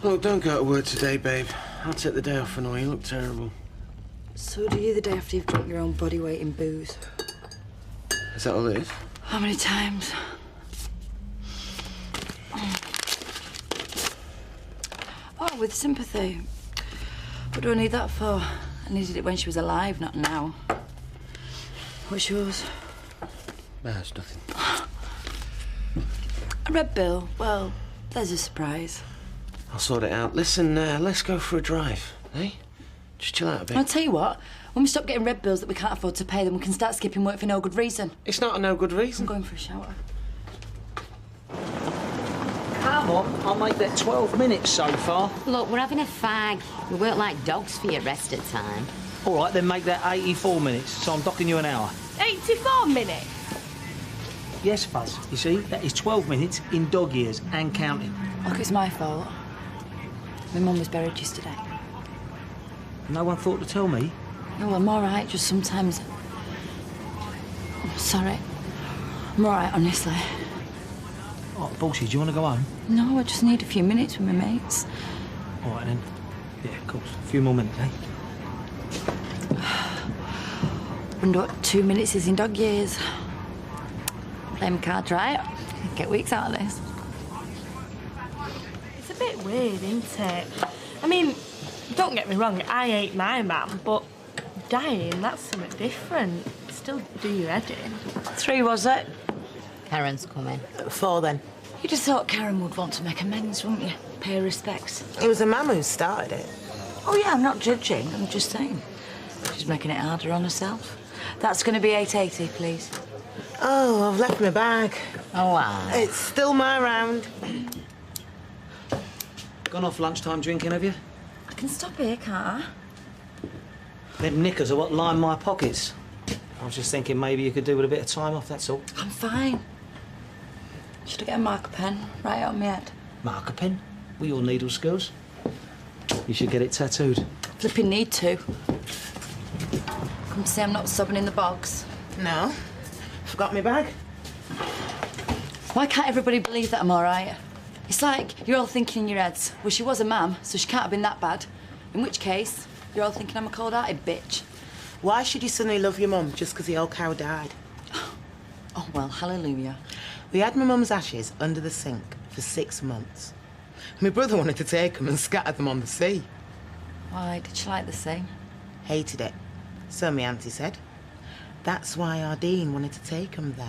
Look, don't go to work today, babe. I'll take the day off and all. You look terrible. So do you the day after you've drunk your own body weight in booze. Is that all it is? How many times? Oh, with sympathy. What do I need that for? I needed it when she was alive, not now. What's yours? No, it's nothing. A red bill. Well, there's a surprise. I'll sort it out. Listen, let's go for a drive, eh? Just chill out a bit. I'll tell you what. When we stop getting red bills that we can't afford to pay, then we can start skipping work for no good reason. It's not a no good reason. I'm going for a shower. Come on, I'll make that 12 minutes so far. Look, we're having a fag. We work like dogs for your rest at time. All right, then make that 84 minutes, so I'm docking you an hour. 84 minutes? Yes, Fuzz. You see, that is 12 minutes in dog years and counting. Look, it's my fault. My mum was buried yesterday. No one thought to tell me? No, I'm all right, just sometimes... I'm sorry. I'm all right, honestly. Oh, Bossy, do you want to go home? No, I just need a few minutes with my mates. All right, then. Yeah, of course. A few more minutes, eh? Wonder what 2 minutes is in dog years. Play my cards right. Get weeks out of this. It's a bit weird, isn't it? I mean, don't get me wrong, I hate my mum, but dying, that's something different. Still do your head in. 3, was it? Karen's coming. 4 then. You just thought Karen would want to make amends, wouldn't you? Pay her respects. It was a mum who started it. Oh, yeah, I'm not judging. I'm just saying. She's making it harder on herself. That's going to be 880, please. Oh, I've left my bag. Oh, wow. It's still my round. Gone off lunchtime drinking, have you? I can stop here, can't I? Them knickers are what line my pockets. I was just thinking maybe you could do with a bit of time off, that's all. I'm fine. Should I get a marker pen right on my head? Marker pen? With your needle skills? You should get it tattooed. Flipping need to. Come to say I'm not sobbing in the bogs. No. Forgot my bag. Why can't everybody believe that I'm all right? It's like you're all thinking in your heads, well, she was a mam, so she can't have been that bad. In which case, you're all thinking I'm a cold-hearted bitch. Why should you suddenly love your mum just because the old cow died? Oh, well, hallelujah. We had my mum's ashes under the sink for 6 months. My brother wanted to take them and scatter them on the sea. Why, did she like the sea? Hated it. So my auntie said. That's why our dean wanted to take them there.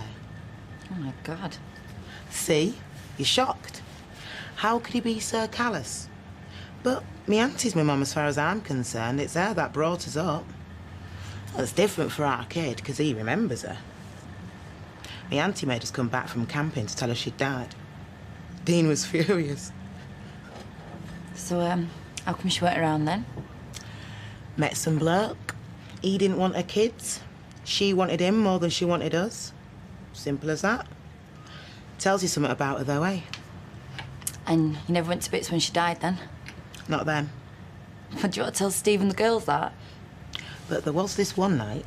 Oh, my God. See? You're shocked. How could he be so callous? But my auntie's my mum as far as I'm concerned. It's her that brought us up. Well, it's different for our kid, because he remembers her. My auntie made us come back from camping to tell her she'd died. Dean was furious. So, how come she went around then? Met some bloke. He didn't want her kids. She wanted him more than she wanted us. Simple as that. Tells you something about her, though, eh? And you never went to bits when she died, then? Not then. What, do you want to tell Steve and the girls that? But there was this one night.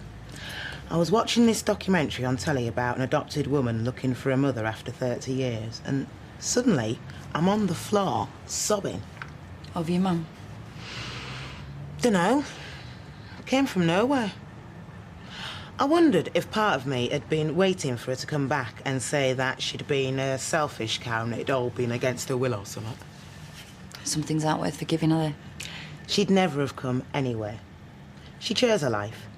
I was watching this documentary on telly about an adopted woman looking for a mother after 30 years, and suddenly I'm on the floor, sobbing. Of your mum? Dunno. Came from nowhere. I wondered if part of me had been waiting for her to come back and say that she'd been a selfish cow and it'd all been against her will or something. Some things aren't worth forgiving, are they? She'd never have come anywhere. She chose her life.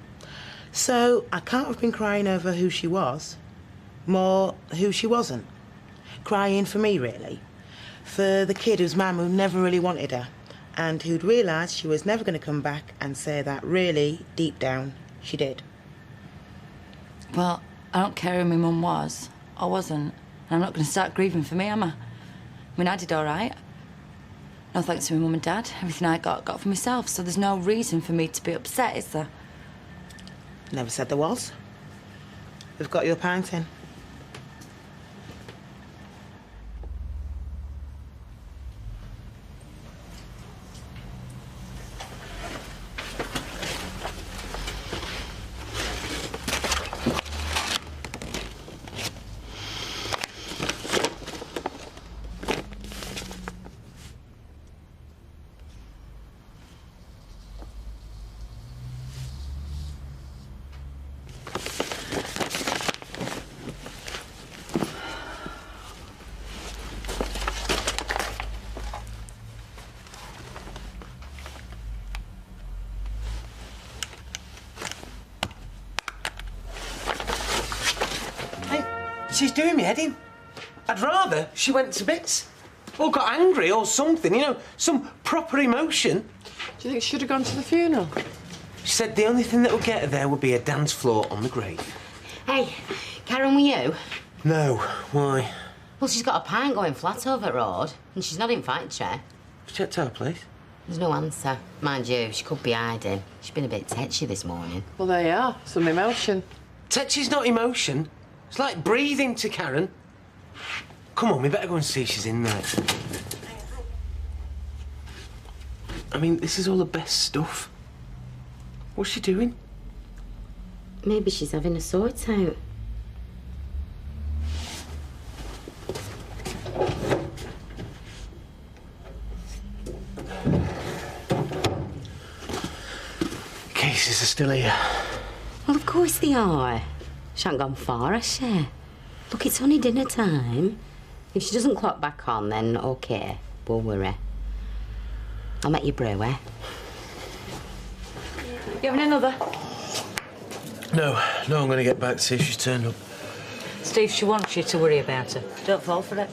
So I can't have been crying over who she was, more who she wasn't. Crying for me, really. For the kid whose mum who never really wanted her and who'd realised she was never going to come back and say that really, deep down, she did. Well, I don't care who my mum was or wasn't, and I'm not going to start grieving for me, am I? I mean, I did all right. No thanks to my mum and dad. Everything I got for myself, so there's no reason for me to be upset, is there? Never said there was. We've got your pint in. She's doing me head in. I'd rather she went to bits. Or got angry or something, you know, some proper emotion. Do you think she should have gone to the funeral? She said the only thing that would get her there would be a dance floor on the grave. Hey, Karen, were you? No, why? Well, she's got a pint going flat over the road, and she's not in fight chair. Checked our place. There's no answer. Mind you, she could be hiding. She's been a bit tetchy this morning. Well, there you are. Some emotion. Tetchy's not emotion. It's like breathing to Karen. Come on, we better go and see if she's in there. I mean, this is all the best stuff. What's she doing? Maybe she's having a sort out. Cases are still here. Well, of course they are. She hasn't gone far, has she? Look, it's only dinner time. If she doesn't clock back on, then OK, we'll worry. I'll make you brew, eh? You having another? No, I'm going to get back to see if she's turned up. Steve, she wants you to worry about her. Don't fall for it.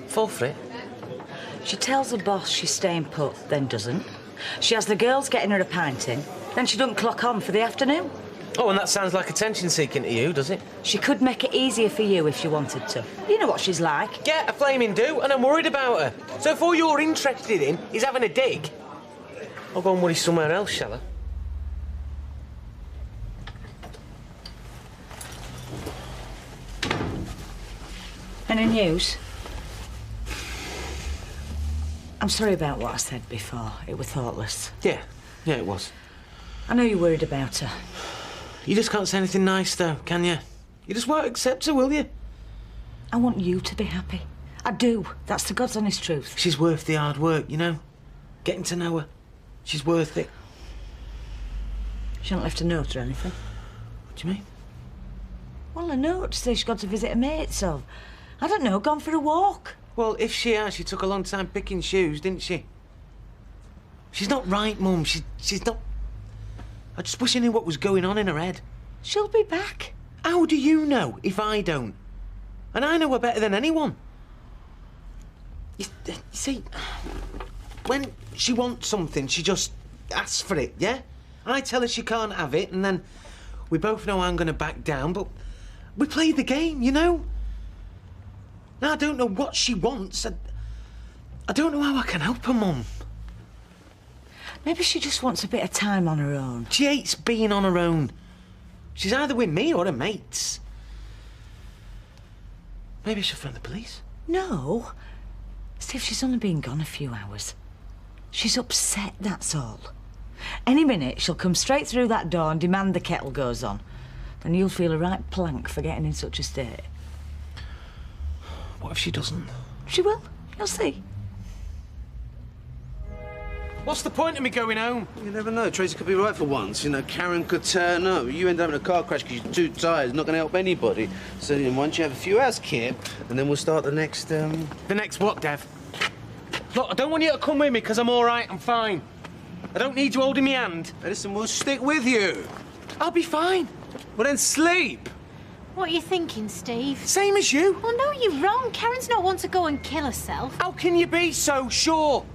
Fall for it? She tells her boss she's staying put, then doesn't. She has the girls getting her a pint in, then she doesn't clock on for the afternoon. Oh, and that sounds like attention-seeking to you, does it? She could make it easier for you if she wanted to. You know what she's like. Yeah, I flaming do, and I'm worried about her. So if all you're interested in is having a dig, I'll go and worry somewhere else, shall I? Any news? I'm sorry about what I said before. It was thoughtless. Yeah, it was. I know you're worried about her. You just can't say anything nice, though, can you? You just won't accept her, will you? I want you to be happy. I do. That's the God's honest truth. She's worth the hard work, you know? Getting to know her. She's worth it. She hasn't left a note or anything. What do you mean? Well, a note to say she's gone to visit a mate, so... I don't know, gone for a walk. Well, if she has, she took a long time picking shoes, didn't she? She's not right, Mum. She's not... I just wish I knew what was going on in her head. She'll be back. How do you know if I don't? And I know her better than anyone. You see, when she wants something, she just asks for it, yeah? I tell her she can't have it, and then we both know I'm going to back down, but we play the game, you know? Now, I don't know what she wants. I don't know how I can help her, Mum. Maybe she just wants a bit of time on her own. She hates being on her own. She's either with me or her mates. Maybe I should phone the police. No. Steve, she's only been gone a few hours. She's upset, that's all. Any minute, she'll come straight through that door and demand the kettle goes on. Then you'll feel a right plank for getting in such a state. What if she doesn't? She will. You'll see. What's the point of me going home? You never know. Tracy could be right for once. You know, Karen could turn up. You end up in a car crash because you're too tired. It's not going to help anybody. So once you have a few hours, Kip, and then we'll start the next, The next what, Dev? Look, I don't want you to come with me because I'm all right. I'm fine. I don't need you holding me hand. Hey, listen, we'll stick with you. I'll be fine. Well, then sleep. What are you thinking, Steve? Same as you. Oh, no, you're wrong. Karen's not one to go and kill herself. How can you be so sure?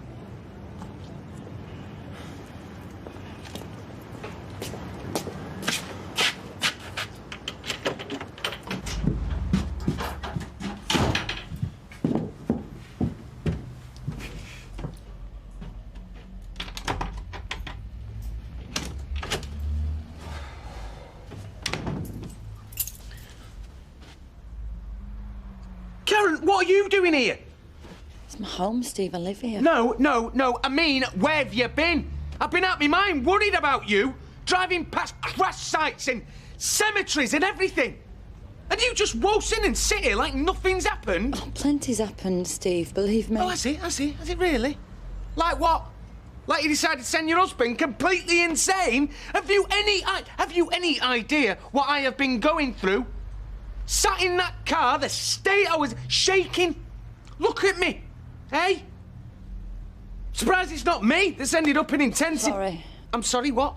Karen, what are you doing here? It's my home, Steve. I live here. No. I mean, where have you been? I've been out my mind worried about you, driving past crash sites and cemeteries and everything. And you just waltz in and sit here like nothing's happened. Oh, plenty's happened, Steve. Believe me. Oh, I see. Has it really? Like what? Like you decided to send your husband completely insane? Have you any idea what I have been going through? Sat in that car, the state I was shaking. Look at me, eh? Surprised it's not me that's ended up in intensive... Sorry. I'm sorry, what?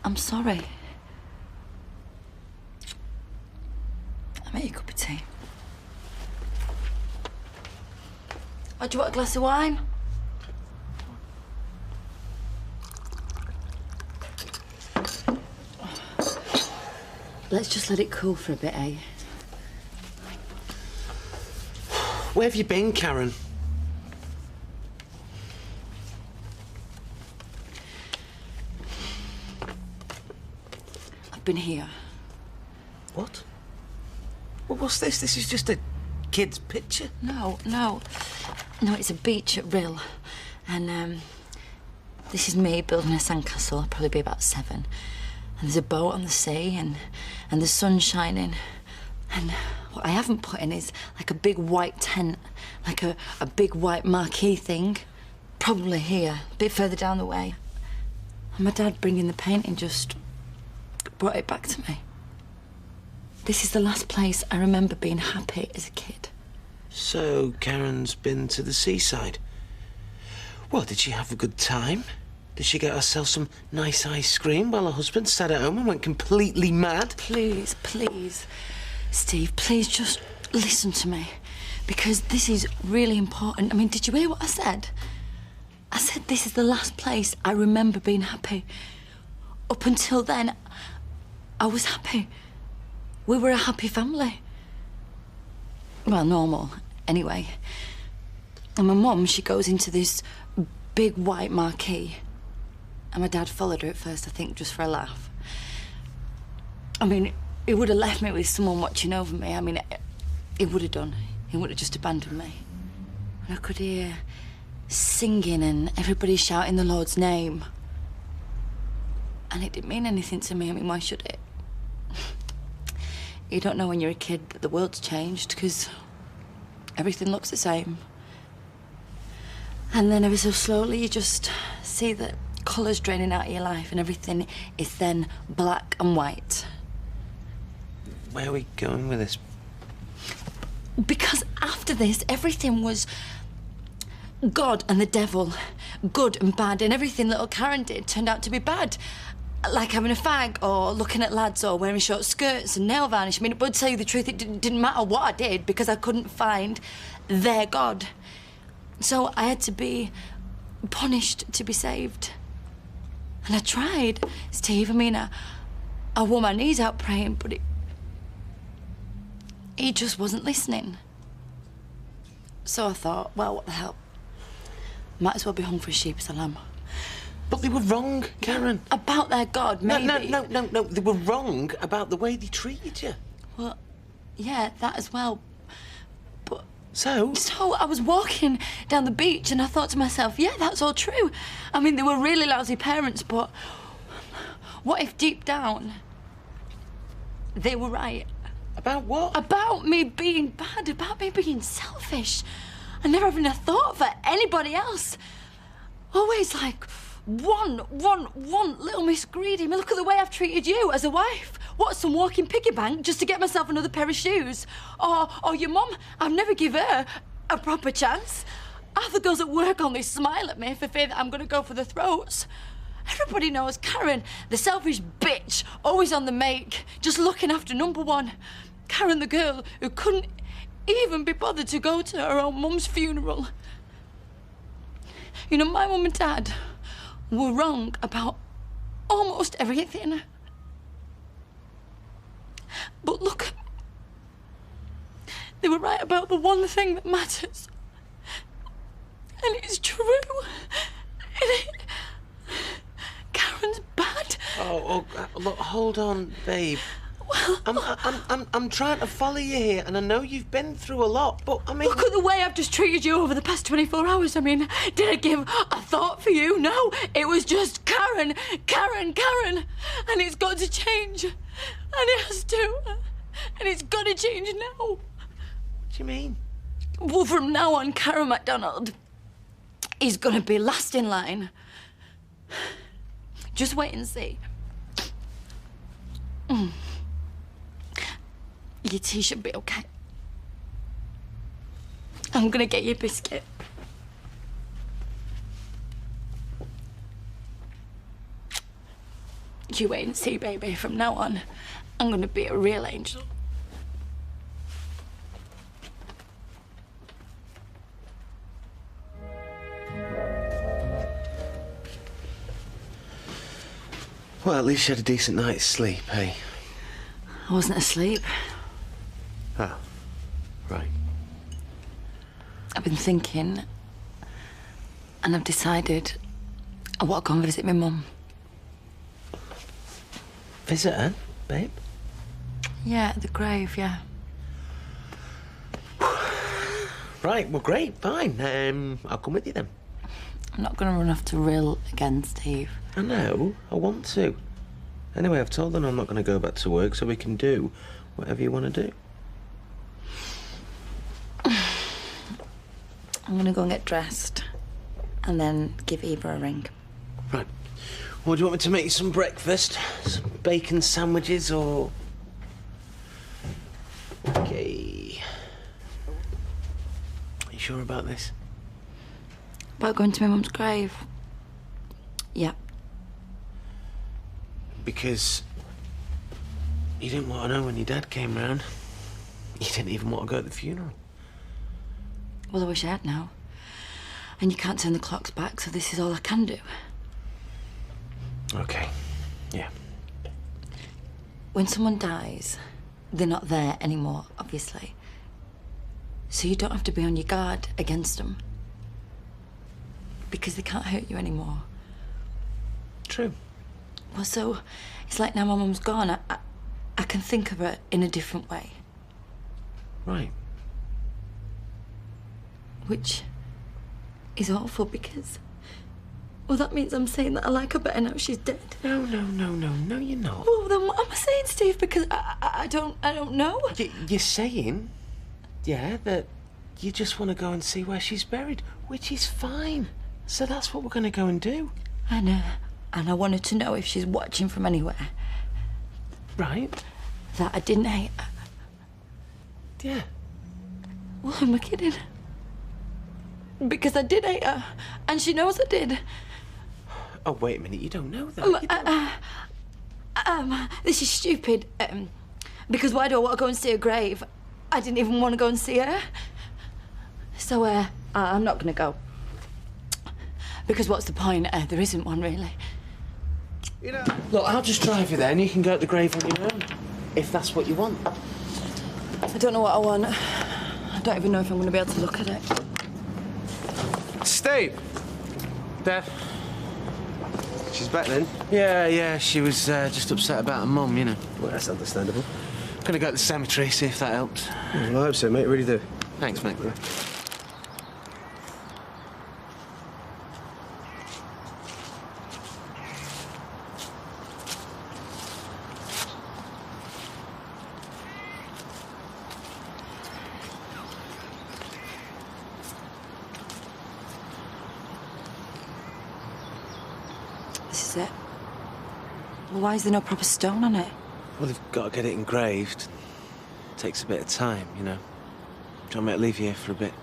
I'm sorry. Make you a cup of tea. Oh, do you want a glass of wine? Let's just let it cool for a bit, eh? Where have you been, Karen? I've been here. What? Well, what's this? This is just a kid's picture. No, it's a beach at Rill. And, this is me building a sandcastle. I'll probably be about 7. And there's a boat on the sea, and the sun's shining. And what I haven't put in is like a big white tent, like a big white marquee thing. Probably here, a bit further down the way. And my dad bringing the painting just brought it back to me. This is the last place I remember being happy as a kid. So, Karen's been to the seaside. Well, did she have a good time? Did she get herself some nice ice cream while her husband sat at home and went completely mad? Please, Steve, please just listen to me. Because this is really important. I mean, did you hear what I said? I said this is the last place I remember being happy. Up until then, I was happy. We were a happy family. Well, normal, anyway. And my mum, she goes into this big white marquee. And my dad followed her at first, I think, just for a laugh. I mean, he would have left me with someone watching over me. I mean, he would have done. He would have just abandoned me. And I could hear singing and everybody shouting the Lord's name. And it didn't mean anything to me. I mean, why should it? You don't know when you're a kid that the world's changed, because everything looks the same. And then ever so slowly you just see that colour's draining out of your life and everything is then black and white. Where are we going with this? Because after this, everything was God and the devil, good and bad, and everything little Karen did turned out to be bad. Like having a fag, or looking at lads, or wearing short skirts and nail varnish. I mean, but to tell you the truth, it didn't matter what I did because I couldn't find their God. So I had to be punished to be saved. And I tried, Steve. I mean, I wore my knees out praying, but he just wasn't listening. So I thought, well, what the hell? Might as well be hung for a sheep as a lamb. But they were wrong, Karen. About their God, maybe. No. They were wrong about the way they treated you. Well, yeah, that as well. But... So I was walking down the beach and I thought to myself, yeah, that's all true. I mean, they were really lousy parents, but what if deep down they were right? About what? About me being bad, about me being selfish, and never having a thought for anybody else. Always like... One little Miss Greedy. I mean, look at the way I've treated you as a wife. What, some walking piggy bank just to get myself another pair of shoes? Or your mum, I've never give her a proper chance. Half the girls at work only smile at me for fear that I'm going to go for the throats. Everybody knows Karen, the selfish bitch, always on the make, just looking after number one. Karen, the girl who couldn't even be bothered to go to her own mum's funeral. You know, my mum and dad were wrong about almost everything. But look, they were right about the one thing that matters. And it's true. Karen's bad. Look, hold on, babe. Well, I'm trying to follow you here, and I know you've been through a lot, but I mean... Look at the way I've just treated you over the past 24 hours. I mean, did I give a thought for you? No, it was just Karen. And it's got to change. And it has to. And it's got to change now. What do you mean? Well, from now on, Karen MacDonald is going to be last in line. Just wait and see. Your tea should be okay. I'm gonna get you a biscuit. You wait and see, baby. From now on, I'm gonna be a real angel. Well, at least you had a decent night's sleep, eh? I wasn't asleep. Oh, right. I've been thinking, and I've decided I want to go and visit my mum. Visit her, babe? Yeah, at the grave, yeah. Right, well, great, fine. I'll come with you then. I'm not going to run off to Rill again, Steve. I know, I want to. Anyway, I've told them I'm not going to go back to work, so we can do whatever you want to do. I'm going to go and get dressed and then give Eva a ring. Right. Well, do you want me to make you some breakfast? Some bacon sandwiches or... Okay. Are you sure about this? About going to my mum's grave? Yeah. Because you didn't want to know when your dad came round. You didn't even want to go to the funeral. Well, I wish I had now. And you can't turn the clocks back, so this is all I can do. Okay. Yeah. When someone dies, they're not there anymore, obviously. So you don't have to be on your guard against them. Because they can't hurt you anymore. True. Well, so it's like now my mum's gone, I can think of her in a different way. Right. Which is awful because, well, that means I'm saying that I like her better now she's dead. No, you're not. Well, then what am I saying, Steve? Because I don't know. You're saying, yeah, that you just want to go and see where she's buried, which is fine. So that's what we're going to go and do. And I wanted to know if she's watching from anywhere. Right. That I didn't hate her. Yeah. Well, am I kidding? Because I did hate her, and she knows I did. Oh, wait a minute, you don't know that. This is stupid. Because why do I want to go and see her grave? I didn't even want to go and see her. So, I'm not going to go. Because what's the point? There isn't one, really. You know... Look, I'll just drive you there and you can go to the grave on your own. If that's what you want. I don't know what I want. I don't even know if I'm going to be able to look at it. Steve! Dad. She's back then? Yeah, she was just upset about her mum, you know. Well, that's understandable. Gonna go to the cemetery, see if that helps. Well, I hope so, mate. Really do. Thanks, mate. This is it. Well, why is there no proper stone on it? Well, they've got to get it engraved. Takes a bit of time, you know. Do you want me to leave you here for a bit?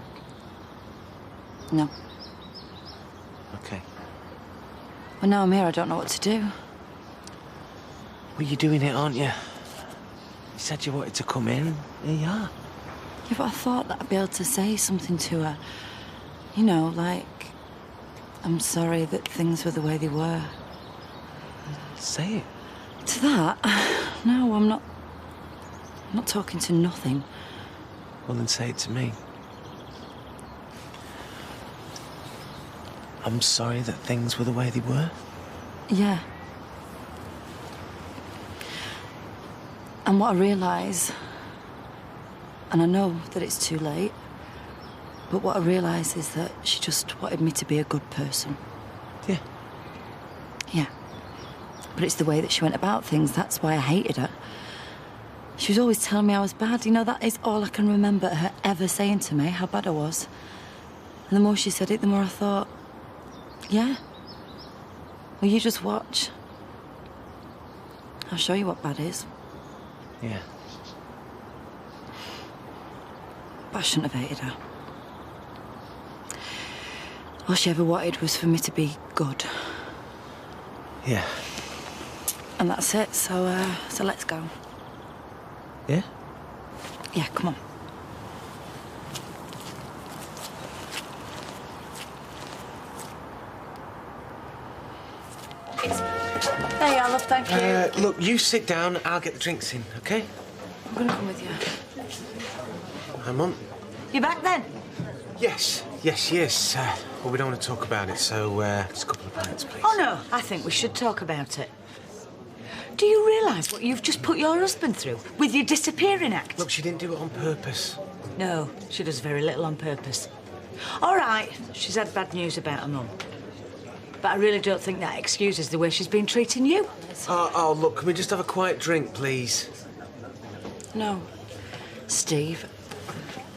No. Okay. Well, now I'm here, I don't know what to do. Well, you're doing it, aren't you? You said you wanted to come in, and here you are. Yeah, but I thought that I'd be able to say something to her. You know, like, I'm sorry that things were the way they were. Say it. To that? No, I'm not talking to nothing. Well, then say it to me. I'm sorry that things were the way they were. Yeah. And what I realise, and I know that it's too late, but what I realise is that she just wanted me to be a good person. Yeah. Yeah. But it's the way that she went about things, that's why I hated her. She was always telling me I was bad. You know, that is all I can remember her ever saying to me, how bad I was. And the more she said it, the more I thought, yeah. Well, you just watch. I'll show you what bad is. Yeah. But I shouldn't have hated her. All she ever wanted was for me to be good. Yeah. And that's it, so let's go. Yeah? Yeah, come on. There you are, love. yourself, thank you. Look, you sit down, I'll get the drinks in, OK? I'm going to come with you. Hi, Mum. You back then? Yes. Well, we don't want to talk about it, so just a couple of pints, please. Oh, no, I think we should talk about it. Do you realise what you've just put your husband through with your disappearing act? Look, she didn't do it on purpose. No, she does very little on purpose. All right, she's had bad news about her mum. But I really don't think that excuses the way she's been treating you. Oh, look, can we just have a quiet drink, please? No. Steve,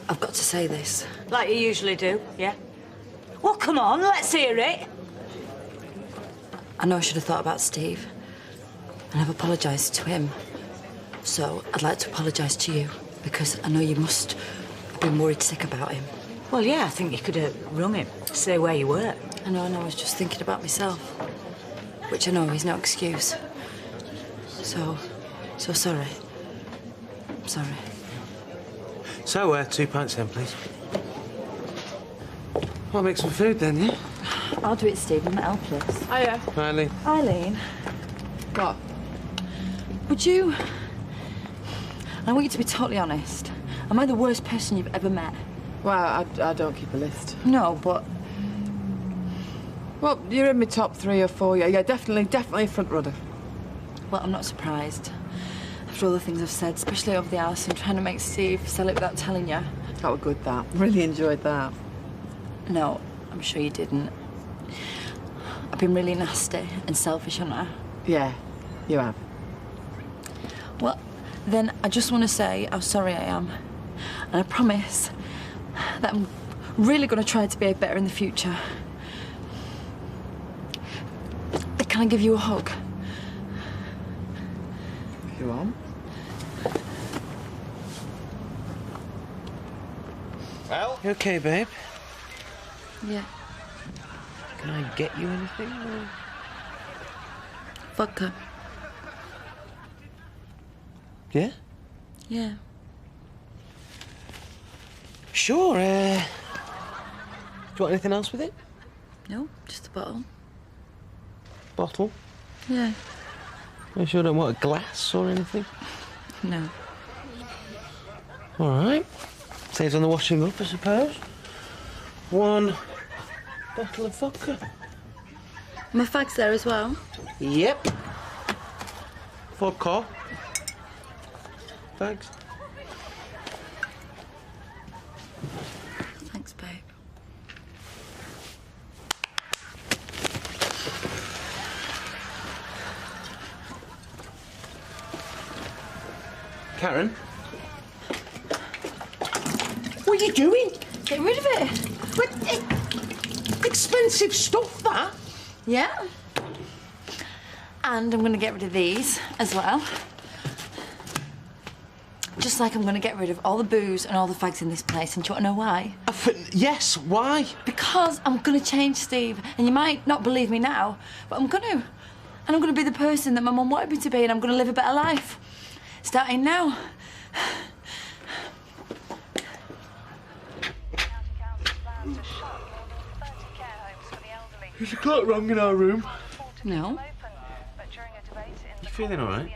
I've got to say this. Like you usually do, yeah? Well, come on, let's hear it. I know I should have thought about Steve. And I've apologised to him. So I'd like to apologise to you, because I know you must have been worried sick about him. Well, yeah, I think you could have rung him to say where you were. I know, I was just thinking about myself. Which I know is no excuse. So sorry. I'm sorry. So, 2 pints then, please. I'll make some food then, yeah? I'll do it, Steve. I'm helpless. Hiya. Eileen. Eileen, What? would you... I want you to be totally honest. Am I the worst person you've ever met? Well, I don't keep a list. No, but... Well, you're in my top 3 or 4. Yeah, definitely front runner. Well, I'm not surprised. After all the things I've said, especially over the house and trying to make Steve sell it without telling you. That was good, that. Really enjoyed that. No, I'm sure you didn't. I've been really nasty and selfish, haven't I? Yeah, you have. Well, then I just want to say how sorry I am. And I promise that I'm really going to try to be better in the future. Can I give you a hug? If you want. Well? You OK, babe? Yeah. Can I get you anything? Or... Vodka. Yeah? Yeah. Sure, do you want anything else with it? No, just a bottle. Bottle? Yeah. You sure don't want a glass or anything? No. All right. Saves on the washing up, I suppose. 1 bottle of vodka. My fag's there as well. Yep. Vodka. Thanks. Thanks, babe. Karen? What are you doing? Get rid of it. What expensive stuff, that. Yeah. And I'm going to get rid of these as well. Just like I'm going to get rid of all the booze and all the fags in this place. And do you want to know why? Yes, why? Because I'm going to change, Steve. And you might not believe me now, but I'm going to. And I'm going to be the person that my mum wanted me to be, and I'm going to live a better life. Starting now. Is the clock wrong in our room? No. You feeling all right?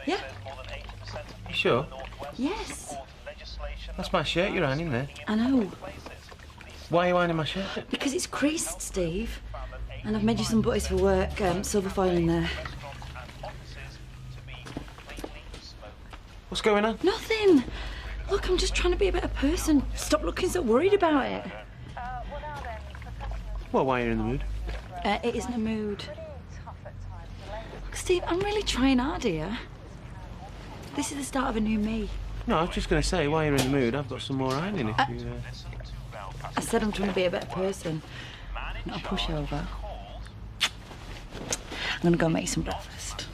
Yeah. You sure? Yes. That's my shirt you're ironing there. I know. Why are you ironing my shirt? Because it's creased, Steve. And I've made you some buttons for work, silver foil in there. What's going on? Nothing. Look, I'm just trying to be a better person. Stop looking so worried about it. Well, why are you in the mood? It isn't a mood. Look, Steve, I'm really trying hard here. This is the start of a new me. No, I was just going to say, while you're in the mood, I've got some more ironing if you... I said I'm trying to be a better person, not a pushover. I'm going to go make some breakfast.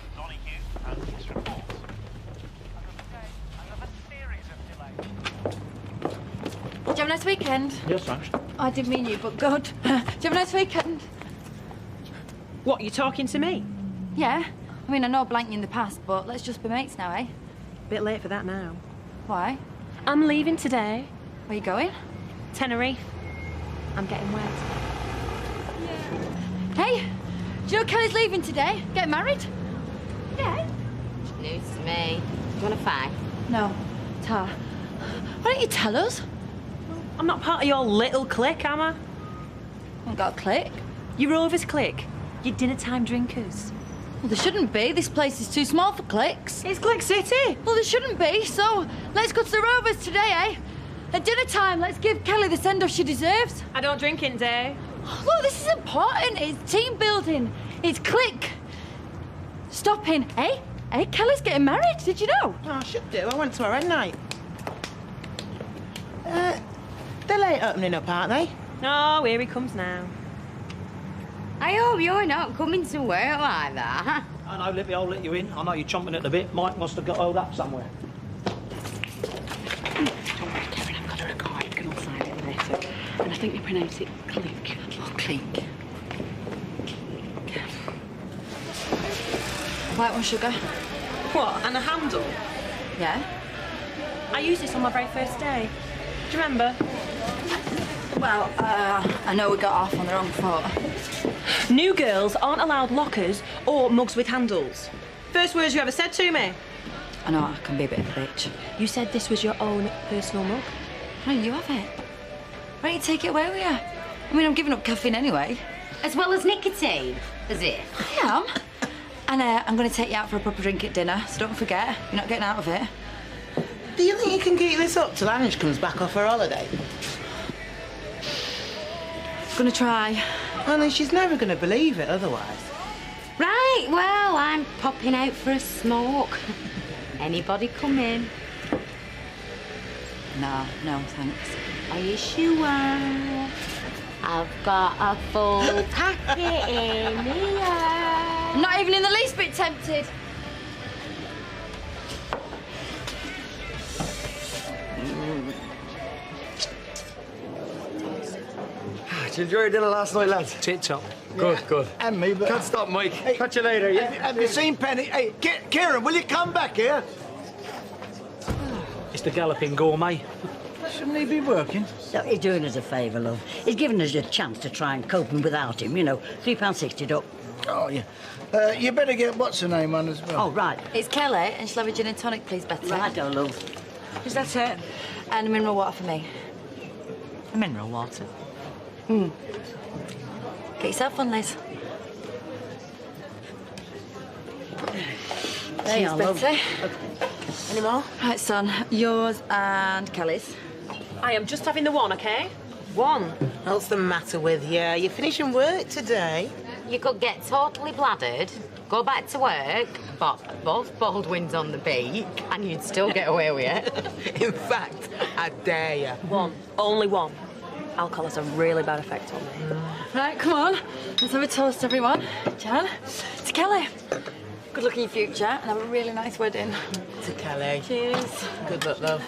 Did you have a nice weekend? Yes, thanks. I didn't mean you, but good. Did you have a nice weekend? What, you talking to me? Yeah. I mean, I know I blanked you in the past, but let's just be mates now, eh? Bit late for that now. Why? I'm leaving today. Where you going? Tenerife. I'm getting wet. Hey, Do you know Kelly's leaving today? Getting married? Yeah. News to me. Do you want a fag? No. Tar. Why don't you tell us? I'm not part of your little clique, am I? I haven't got a clique. Your Rovers clique. Your dinner time drinkers. Well, there shouldn't be. This place is too small for cliques. It's Clique City. Well, there shouldn't be, so let's go to the Rovers today, eh? At dinner time, let's give Kelly the send-off she deserves. I don't drink in day. Look, this is important. It's team building. It's clique. Stopping, eh? Eh? Kelly's getting married. Did you know? Oh, I should do. I went to her at night. They're late opening up, aren't they? Oh, here he comes now. I hope you're not coming to work like that. I know, Lippy, I'll let you in. I know you're chomping at the bit. Mike must have got hold up somewhere. Don't worry, Karen, I've got her a card. You can all sign it later. And I think you pronounce it clique. Oh, clique. White one sugar. What, and a handle? Yeah? I used this on my very first day. Do you remember? Well, I know we got off on the wrong foot. New girls aren't allowed lockers or mugs with handles. First words you ever said to me. I know I can be a bit of a bitch. You said this was your own personal mug. No, you have it. Why don't you take it away with you? I mean, I'm giving up caffeine anyway. As well as nicotine, as if. I am. And I'm going to take you out for a proper drink at dinner, so don't forget, you're not getting out of it. Do you think you can keep this up till Ange comes back off her holiday? Gonna try. Only she's never going to believe it otherwise. Right, well, I'm popping out for a smoke. Anybody come in? No, thanks. Are you sure? I've got a full packet in here. I'm not even in the least bit tempted. Did you enjoy your dinner last night, lads? Tip-top. Good, good. And me, but... Can't stop, Mike. Hey, catch you later, yeah? Have you seen Penny? Hey, Kieran, will you come back here? It's the galloping gourmet. Shouldn't he be working? No, he's doing us a favour, love. He's giving us a chance to try and cope without him, you know. £3.60 duck. Oh, yeah. You better get what's her name on as well. Oh, right. It's Kelly, and she'll have a gin and tonic, please, Betty. Righto, love. Is that it? And a mineral water for me. A mineral water. Get yourself one, Liz. There you are, love. Betty. Any more? Right, son, yours and Kelly's. I am just having the one, OK? One. What's the matter with you? You're finishing work today. You could get totally bladdered, go back to work, pop both Baldwins on the beak, and you'd still get away with it. In fact, I dare you. One. Only one. Alcohol has a really bad effect on me. Right, come on. Let's have a toast, everyone. Jan, to Kelly. Good luck in your future, and have a really nice wedding. To Kelly. Cheers. Good luck, love.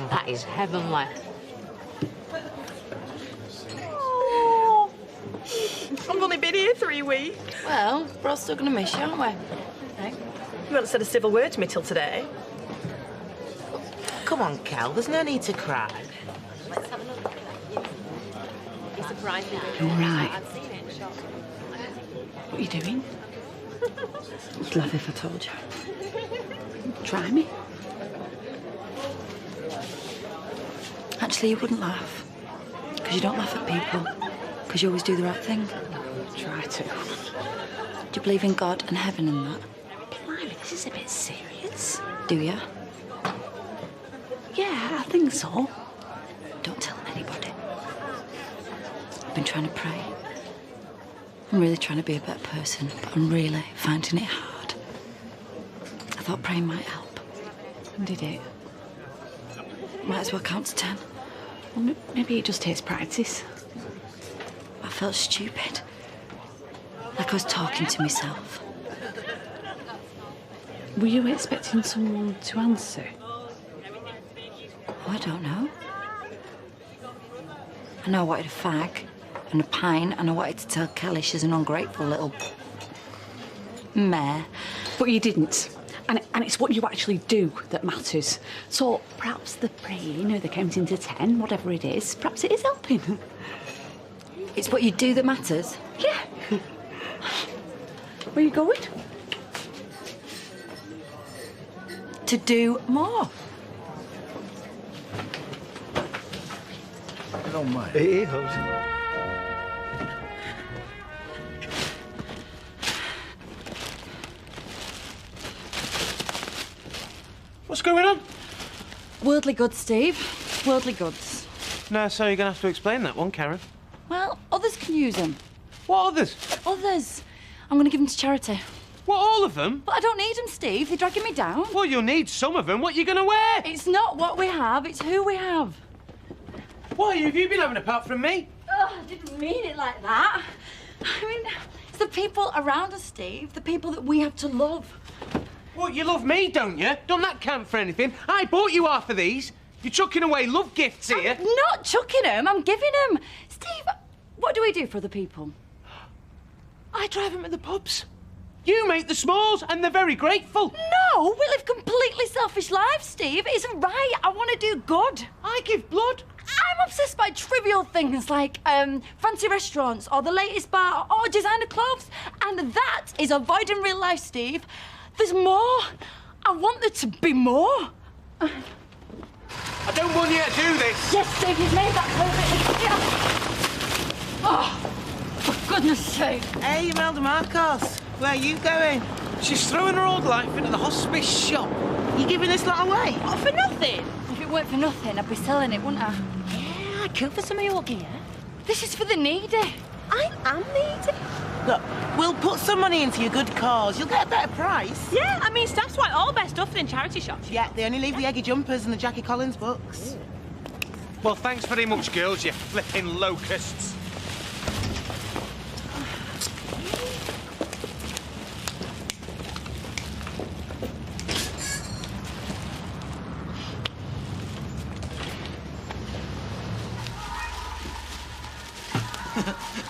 That is heavenly. Oh, I've only been here 3 weeks. Well, we're all still going to miss you, aren't we? You haven't said a civil word to me till today. Come on, Cal, there's no need to cry. Let's have another look at that. He surprised me. All right. I'd seen it in shop. What are you doing? I'd laugh if I told you. Try me. Actually, you wouldn't laugh. Because you don't laugh at people. Because you always do the right thing. Try to. Do you believe in God and heaven and that? Blimey, this is a bit serious. Do you? Yeah, I think so. Don't tell anybody. I've been trying to pray. I'm really trying to be a better person, but I'm really finding it hard. I thought praying might help. And did it? Might as well count to 10. Well, maybe it just takes practice. I felt stupid. Like I was talking to myself. Were you expecting someone to answer? Oh, I don't know. I know I wanted a fag and a pint, and I wanted to tell Kelly she's an ungrateful little mare. But you didn't. And it's what you actually do that matters. So perhaps the praying or the counting to 10, whatever it is, perhaps it is helping. It's what you do that matters? Yeah. Where are you going? To do more. Hello, mate. It is. What's going on? Worldly goods, Steve. Worldly goods. No, so you're going to have to explain that one, Karen. Well, others can use them. What others? Others. I'm going to give them to charity. What, all of them? But I don't need them, Steve. They're dragging me down. Well, you'll need some of them. What are you going to wear? It's not what we have, it's who we have. What have you been having apart from me? Oh, I didn't mean it like that. I mean, it's the people around us, Steve. The people that we have to love. What, you love me, don't you? Don't that count for anything? I bought you half of these. You're chucking away love gifts here. I'm not chucking them, I'm giving them. Steve, what do we do for other people? I drive them to the pubs. You make the smalls, and they're very grateful. No, we live completely selfish lives, Steve. It isn't right. I want to do good. I give blood. I'm obsessed by trivial things like fancy restaurants or the latest bar or designer clothes. And that is avoiding real life, Steve. There's more. I want there to be more. I don't want you to do this. Yes, Steve, you've made that perfectly clear. Oh, for goodness sake. Hey, Imelda Marcos, where are you going? She's throwing her old life into the hospice shop. You giving this lot away? Oh, for nothing? If it weren't for nothing, I'd be selling it, wouldn't I? Yeah, I'd kill for some of your gear. This is for the needy. I am needy. Look, we'll put some money into your good cause. You'll get a better price. Yeah, I mean, staff's like all best stuff in charity shops. Yeah, they only leave the Eggy jumpers and the Jackie Collins books. Well, thanks very much, girls, you flipping locusts.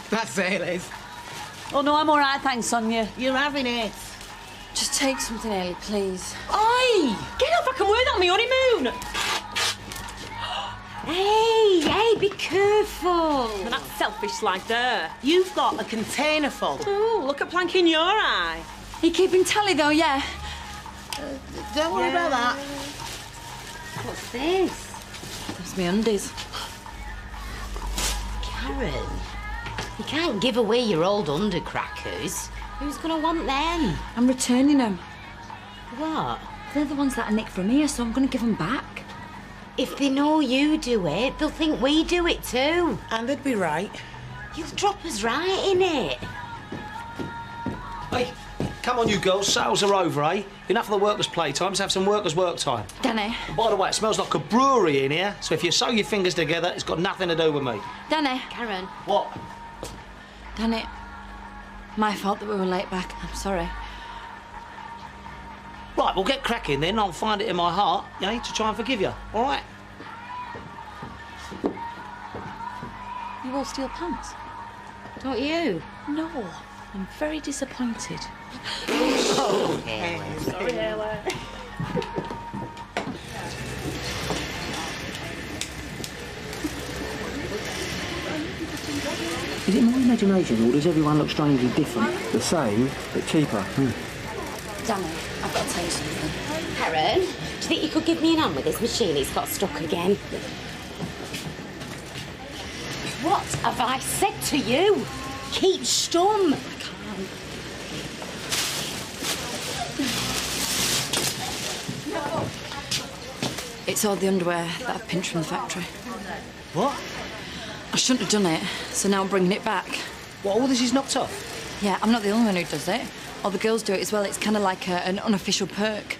That's it, Liz. Oh, no, I'm all right, thanks, Sonia. You're having it. Just take something, Ellie, please. Oi! Get off, I can wear that on my honeymoon! Hey, be careful. Now that's selfish like there. You've got a container full. Ooh, look at plank in your eye. You keeping tally, though, yeah? Don't worry about that. What's this? That's me undies. Karen, you can't give away your old undercrackers. Who's going to want them? I'm returning them. What? They're the ones that I nicked from here, so I'm going to give them back. If they know you do it, they'll think we do it too. And they'd be right. You'll drop us right in it. Hey, come on, you girls. Sales are over, eh? Enough of the workers' playtime. Let's have some workers' work time. Danny. By the way, it smells like a brewery in here, so if you sew your fingers together, it's got nothing to do with me. Danny. Karen. What? Danny. My fault that we were late back. I'm sorry. Right, we'll get cracking then. I'll find it in my heart, to try and forgive you. All right? You all steal pants? Don't you? No, I'm very disappointed. Oh, Sorry, Ella. Is it my imagination, or does everyone look strangely different? The same, but cheaper. Danny, I've got to tell you something. Karen, do you think you could give me an hand with this machine? It's got stuck again. What have I said to you? Keep stum. It's all the underwear that I've pinched from the factory. What? I shouldn't have done it, so now I'm bringing it back. What, all this is knocked off? Yeah, I'm not the only one who does it. All the girls do it as well. It's kind of like an unofficial perk.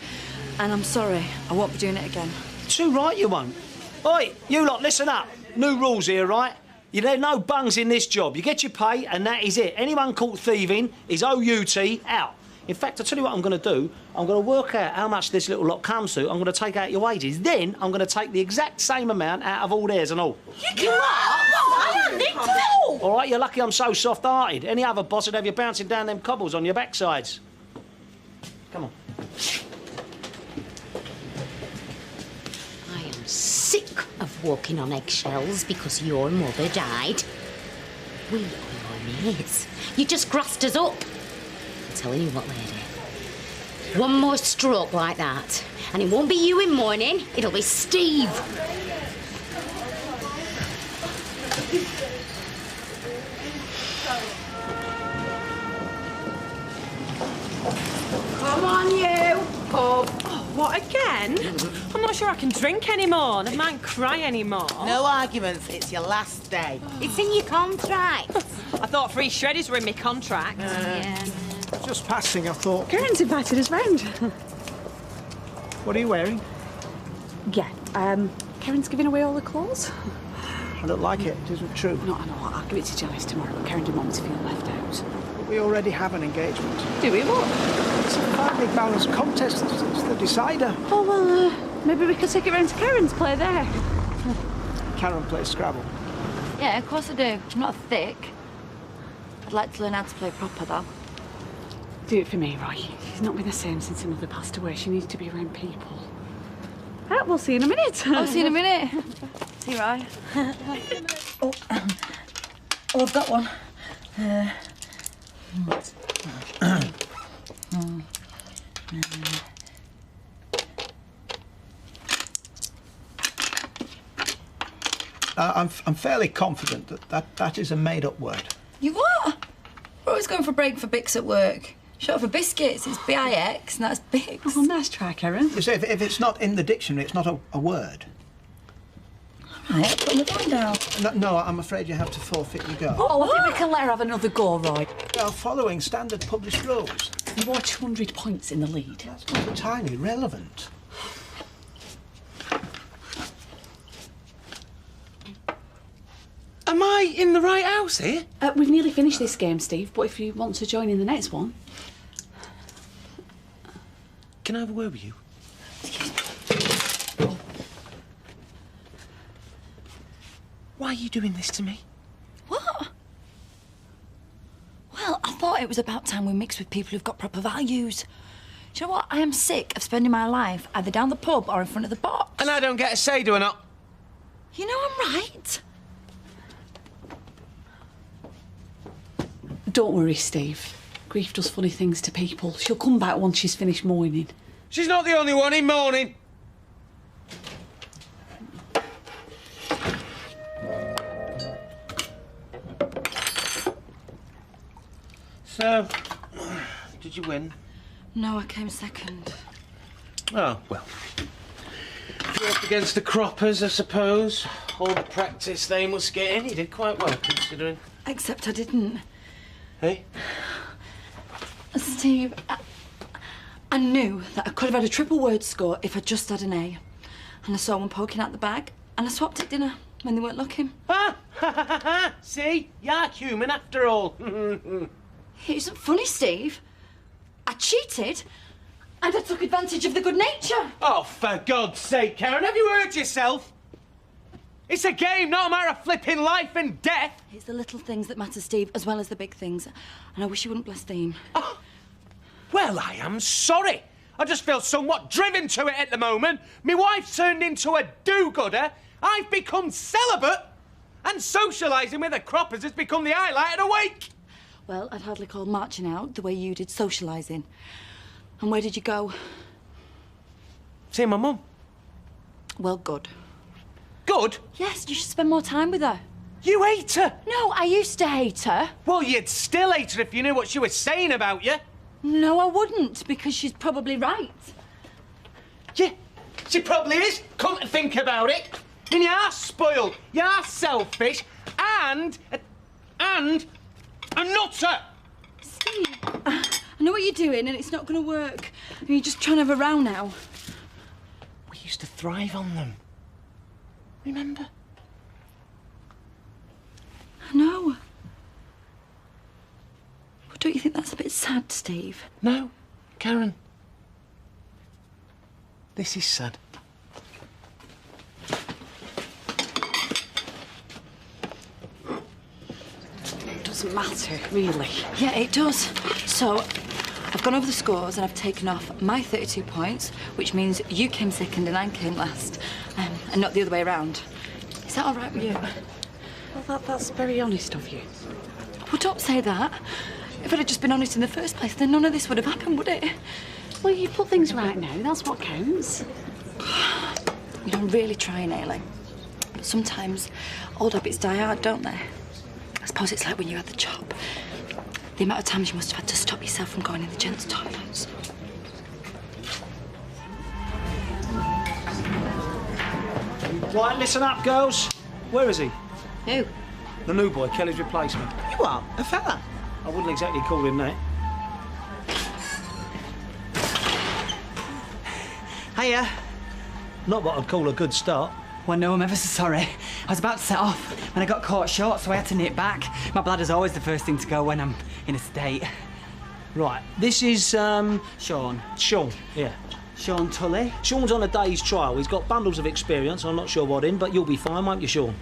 And I'm sorry, I won't be doing it again. Too right you won't. Oi, you lot, listen up. New rules here, right? There's no bungs in this job. You get your pay, and that is it. Anyone caught thieving is OUT out. In fact, I'll tell you what I'm going to do. I'm going to work out how much this little lot comes to. I'm going to take out your wages. Then I'm going to take the exact same amount out of all theirs and all. You can't! I am Nick too! All right, you're lucky I'm so soft-hearted. Any other boss would have you bouncing down them cobbles on your backsides. Come on. walking on eggshells because your mother died. We are your mates. You just grassed us up. I'm telling you what, lady. One more stroke like that, and it won't be you in mourning, it'll be Steve. Come on, you. Pub. Oh, what, again? I'm not sure I can drink anymore. Never mind cry anymore. No arguments, it's your last day. It's in your contract. I thought free shredders were in my contract. Yeah. Just passing, I thought. Karen's invited us round. What are you wearing? Yeah, Karen's giving away all the clothes. I don't like it. It isn't true. No, I know. I'll give it to Janice tomorrow. Karen didn't want me to feel left out. But we already have an engagement. Do we? What? It's a finely balanced contest. It's the decider. Oh, well, maybe we could take it round to Karen's, play there. Karen plays Scrabble. Yeah, of course I do. I'm not thick. I'd like to learn how to play proper, though. Do it for me, Roy. She's not been the same since her mother passed away. She needs to be around people. Right, we'll see you in a minute. I'll see you in a minute. See you, Roy. Oh, I've got one. I'm fairly confident that is a made-up word. You what? We're always going for break for Bix at work. Short for biscuits, it's B-I-X, and that's Bix. Oh, nice try, Karen. You see, if it's not in the dictionary, it's not a word. All right, put my phone down. No, I'm afraid you have to forfeit your go. Oh, I think we can let her have another go, Roy. We are following standard published rules. You are 200 points in the lead. That's not entirely relevant. Am I in the right house here? We've nearly finished this game, Steve, but if you want to join in the next one... Can I have a word with you? Why are you doing this to me? What? Well, I thought it was about time we mixed with people who've got proper values. Do you know what? I am sick of spending my life either down the pub or in front of the box. And I don't get a say, do I not? You know I'm right. Don't worry, Steve. Grief does funny things to people. She'll come back once she's finished mourning. She's not the only one in mourning. So, did you win? No, I came second. Oh, well. You're up against the croppers, I suppose. All the practice they must get in. You did quite well, considering. Except I didn't. Hey? Steve, I knew that I could have had a triple word score if I'd just had an A. And I saw one poking out the bag, and I swapped at dinner when they weren't looking. Ah! See? You're human after all. It isn't funny, Steve. I cheated, and I took advantage of the good nature. Oh, for God's sake, Karen, have you heard yourself? It's a game, not a matter of flipping life and death. It's the little things that matter, Steve, as well as the big things. And I wish you wouldn't blaspheme. Oh, well, I am sorry. I just feel somewhat driven to it at the moment. My wife's turned into a do-gooder. I've become celibate. And socialising with the croppers has become the highlight of the week. Well, I'd hardly call marching out the way you did socialising. And where did you go? See my mum. Well, good. Good? Yes, you should spend more time with her. You hate her? No, I used to hate her. Well, you'd still hate her if you knew what she was saying about you. No, I wouldn't, because she's probably right. Yeah, she probably is. Come to think about it. I mean, you're spoiled, you're selfish, and a nutter. Steve, I know what you're doing, and it's not going to work. And you're just trying to have a row now. We used to thrive on them. Remember? I know. But don't you think that's a bit sad, Steve? No, Karen. This is sad. Doesn't matter, really. Yeah, it does. So, I've gone over the scores and I've taken off my 32 points, which means you came second and I came last. And not the other way around. Is that all right with you? Well, that's very honest of you. Well, don't say that. If I'd have just been honest in the first place, then none of this would have happened, would it? Well, you've put things right now. That's what counts. You know, I'm really trying, Aileen. But sometimes old habits die hard, don't they? I suppose it's like when you had the job. The amount of times you must have had to stop yourself from going in the gents' toilets. Right, listen up, girls. Where is he? Who? The new boy, Kelly's replacement. You what? A fella? I wouldn't exactly call him that. Hiya. Not what I'd call a good start. Well, no, I'm ever so sorry. I was about to set off when I got caught short, so I had to knit back. My bladder's always the first thing to go when I'm in a state. Right, this is, Sean. Sean, yeah. Sean Tully. Sean's on a day's trial. He's got bundles of experience. I'm not sure what in, but you'll be fine, won't you, Sean?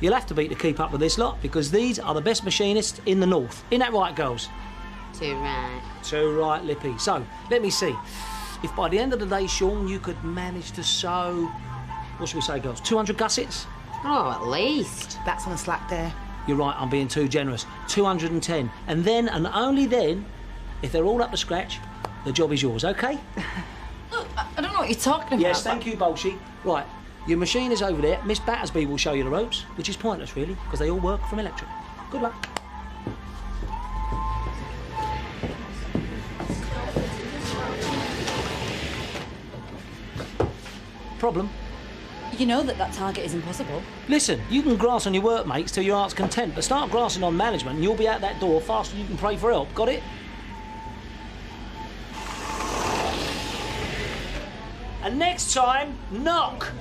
You'll have to be to keep up with this lot, because these are the best machinists in the north. Isn't that right, girls? Too right. Too right, Lippy. So, let me see. If by the end of the day, Sean, you could manage to sew, what should we say, girls, 200 gussets? Oh, at least. That's on a slack day. You're right, I'm being too generous. 210. And then, and only then, if they're all up to scratch, the job is yours, OK? Look, I don't know what you're talking about. Yes, thank you, Bolshy. Right, your machine is over there. Miss Battersby will show you the ropes, which is pointless, really, because they all work from electric. Good luck. Problem? You know that target is impossible. Listen, you can grass on your workmates till your heart's content, but start grassing on management and you'll be out that door faster than you can pray for help. Got it? And next time, knock!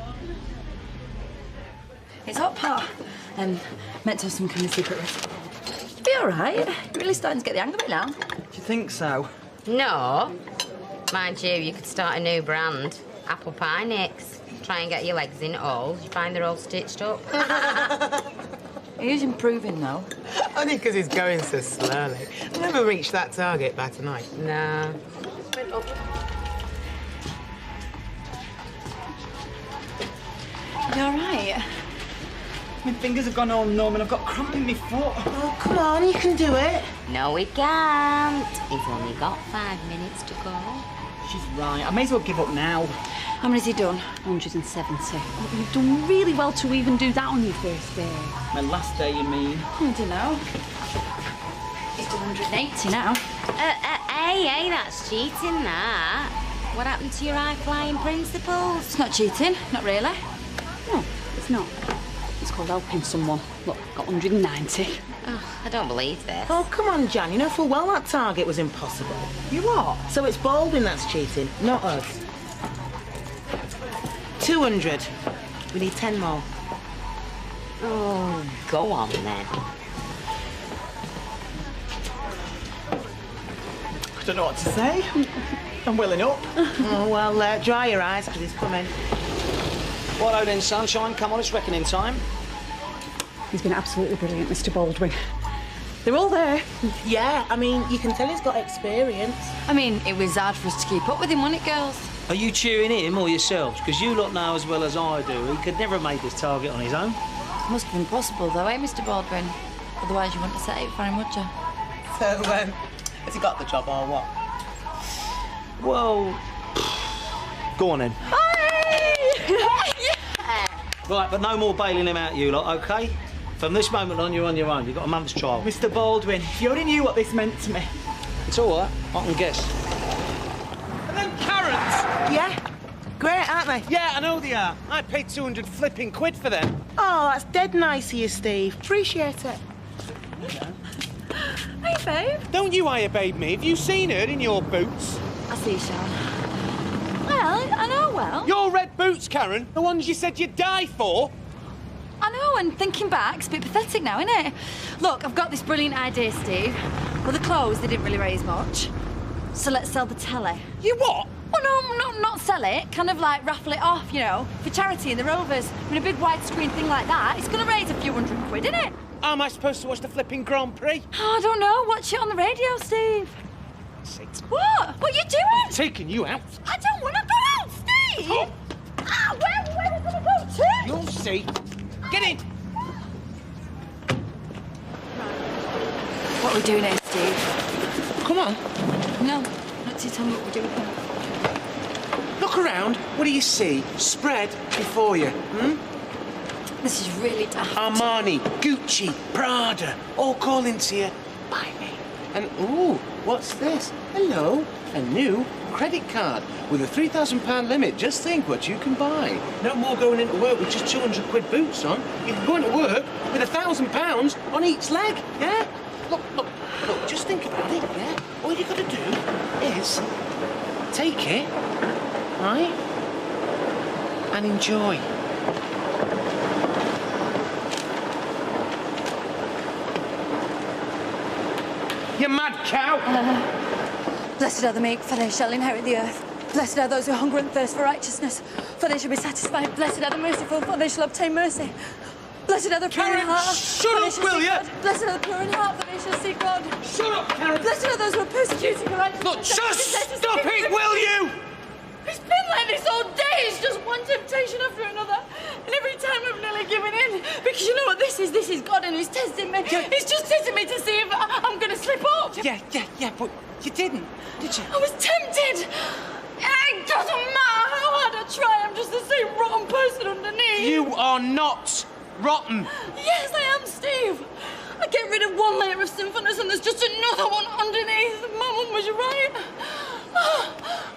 It's hot, Pa. Meant to have some kind of secret recipe. You'll be all right. You're really starting to get the hang of it now. Do you think so? No. Mind you, you could start a new brand. Apple pie nicks. Try and get your legs in all. You find they're all stitched up. He is improving, though. Only because he's going so slowly. I'll never reach that target by tonight. Nah. You all right? My fingers have gone all numb and I've got cramp in my foot. Oh, come on, you can do it. No, he can't. He's only got 5 minutes to go. She's right. I may as well give up now. How many's he done? 170. You've done really well to even do that on your first day. My last day, you mean? I don't know. He's done 180 now. Hey, that's cheating, that. What happened to your high-flying principles? It's not cheating, not really. No, it's not. It's called helping someone. Look, got 190. Oh, I don't believe this. Oh, come on, Jan. You know full well that target was impossible. You what? So it's Baldwin that's cheating, not us. 200. We need 10 more. Oh, go on, then. I don't know what to say. I'm welling up. Oh, well, dry your eyes because he's coming. Righto then, sunshine. Come on, it's reckoning time. He's been absolutely brilliant, Mr. Baldwin. They're all there. Yeah, I mean, you can tell he's got experience. I mean, it was hard for us to keep up with him, wasn't it, girls? Are you cheering him or yourselves? Because you lot know as well as I do, he could never have made this target on his own. It must have been possible, though, eh, Mr. Baldwin? Otherwise, you wouldn't have set it for him, would you? So, has he got the job or what? Well, go on then. Right, but no more bailing him out, you lot, OK? From this moment on, you're on your own. You've got a month's trial. Mr. Baldwin, if you only knew what this meant to me. It's all right. I can guess. And then carrots! Yeah? Great, aren't they? Yeah, I know they are. I paid 200 flipping quid for them. Oh, that's dead nice of you, Steve. Appreciate it. Hey, babe. Don't you hire babe me. Have you seen her in your boots? I see, Sean. Well, I know well. Your red boots, Karen. The ones you said you'd die for. I know, and thinking back, it's a bit pathetic now, isn't it? Look, I've got this brilliant idea, Steve. Well, the clothes, they didn't really raise much. So let's sell the telly. You what? Well, no, not sell it. Kind of like raffle it off, you know, for charity in the Rovers. I mean, a big widescreen thing like that, it's going to raise a few £100, isn't it? How am I supposed to watch the flipping Grand Prix? Oh, I don't know. Watch it on the radio, Steve. What? What are you doing? I'm taking you out. I don't want to go out, Steve! Oh. Ah, where are we going to go to? You'll see. Get in! What are we doing here, Steve? Come on. No, not to tell me what we're doing here. Look around. What do you see? Spread before you, This is really daft. Armani, Gucci, Prada, all calling to you. Buy me. And, ooh, what's this? Hello, a new credit card with a £3,000 limit. Just think what you can buy. No more going into work with just 200 quid boots on. You can go into work with £1,000 on each leg, yeah? Look, just think about it, yeah? All you got to do is take it, right, and enjoy. You mad cow! Blessed are the meek, for they shall inherit the earth. Blessed are those who hunger and thirst for righteousness, for they shall be satisfied. Blessed are the merciful, for they shall obtain mercy. Blessed are the pure in heart. Shut up, will you? Blessed are the pure in heart, for they shall see God. Shut up, Karen! Blessed are those who are persecuting for righteousness. Look, just stop it, will you? It's been like this all day. It's just one temptation after another. And every time I've nearly given in. Because you know what this is? This is God and he's testing me. Yeah. He's just testing me to see if I'm going to slip up. Yeah, but you didn't, did you? I was tempted. It doesn't matter how hard I try. I'm just the same rotten person underneath. You are not rotten. Yes, I am, Steve. I get rid of one layer of sinfulness and there's just another one underneath. My mum was right.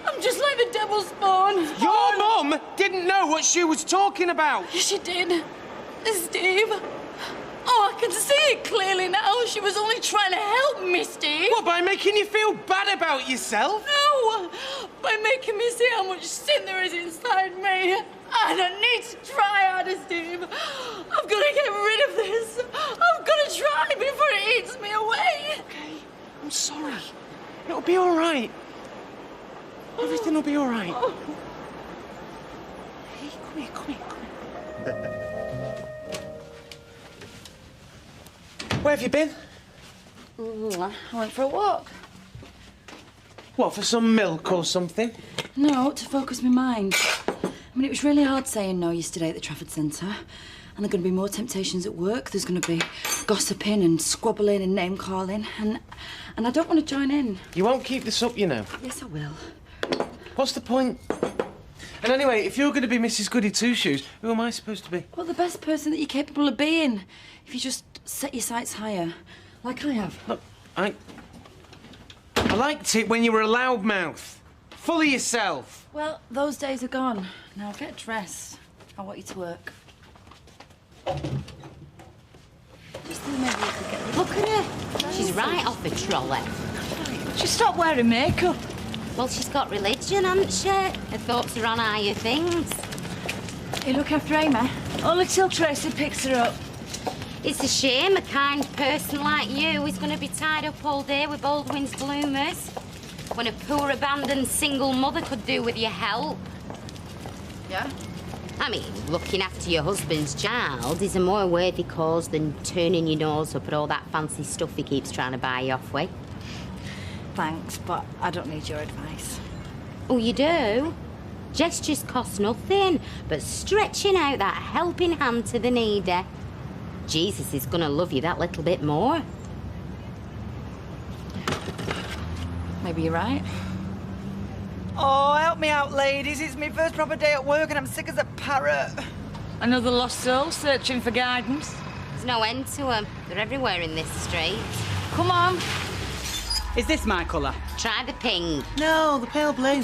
I'm just like the devil's spawn. Your mum didn't know what she was talking about. Yes, she did. Steve. Oh, I can see it clearly now. She was only trying to help me, Steve. What, by making you feel bad about yourself? No, by making me see how much sin there is inside me. I don't need to try harder, Steve. I've got to get rid of this. I've got to try before it eats me away. Okay, I'm sorry. It'll be all right. Everything will be all right. Hey, come here. Where have you been? I went for a walk. What, for some milk or something? No, to focus my mind. I mean, it was really hard saying no yesterday at the Trafford Centre. And there are going to be more temptations at work. There's going to be gossiping and squabbling and name-calling. And I don't want to join in. You won't keep this up, you know. Yes, I will. What's the point? And anyway, if you're going to be Mrs. Goody Two-Shoes, who am I supposed to be? Well, the best person that you're capable of being. If you just set your sights higher, like I have. Look, I liked it when you were a loudmouth. Full of yourself. Well, those days are gone. Now get dressed. I want you to work. Just think maybe you could get... Look at her. She's right off the trolley. She stopped wearing makeup. Well, she's got religion, hasn't she? Her thoughts are on higher things. You look after Amy? Only till Tracy picks her up. It's a shame a kind person like you is going to be tied up all day with Baldwin's bloomers when a poor abandoned single mother could do with your help. Yeah? I mean, looking after your husband's child is a more worthy cause than turning your nose up at all that fancy stuff he keeps trying to buy you off with. Thanks, but I don't need your advice. Oh, you do? Gestures cost nothing, but stretching out that helping hand to the needy. Jesus is gonna love you that little bit more. Maybe you're right. Oh, help me out, ladies. It's my first proper day at work and I'm sick as a parrot. Another lost soul searching for guidance. There's no end to them. They're everywhere in this street. Come on. Is this my colour? Try the pink. No, the pale blue.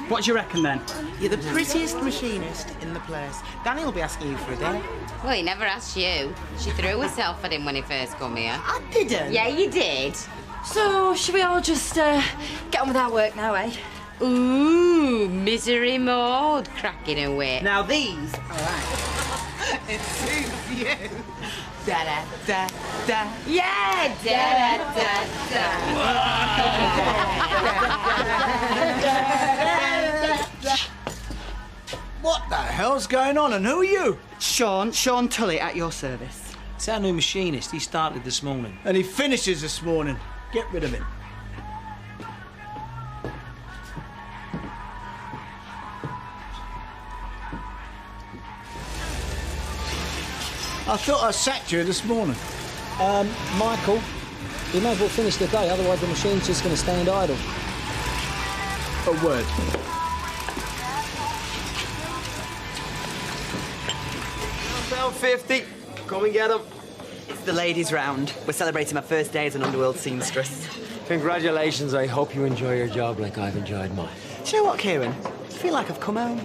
What do you reckon then? You're the prettiest machinist in the place. Danny will be asking you for a day. Well, he never asked you. She threw herself at him when he first come here. I didn't. Yeah, you did. So, should we all just get on with our work now, eh? Ooh, misery mode, cracking a whip. Now these are right. It suits you. Da da da da. Yeah, da da da. What the hell's going on and who are you? Sean Tully at your service. It's our new machinist. He started this morning. And he finishes this morning. Get rid of him. I thought I sacked you this morning. Michael, you may as well finish the day, otherwise the machine's just going to stand idle. A word. £50. Come and get them. It's the ladies' round. We're celebrating my first day as an underworld seamstress. Congratulations. I hope you enjoy your job like I've enjoyed mine. Do you know what, Kieran? I feel like I've come home.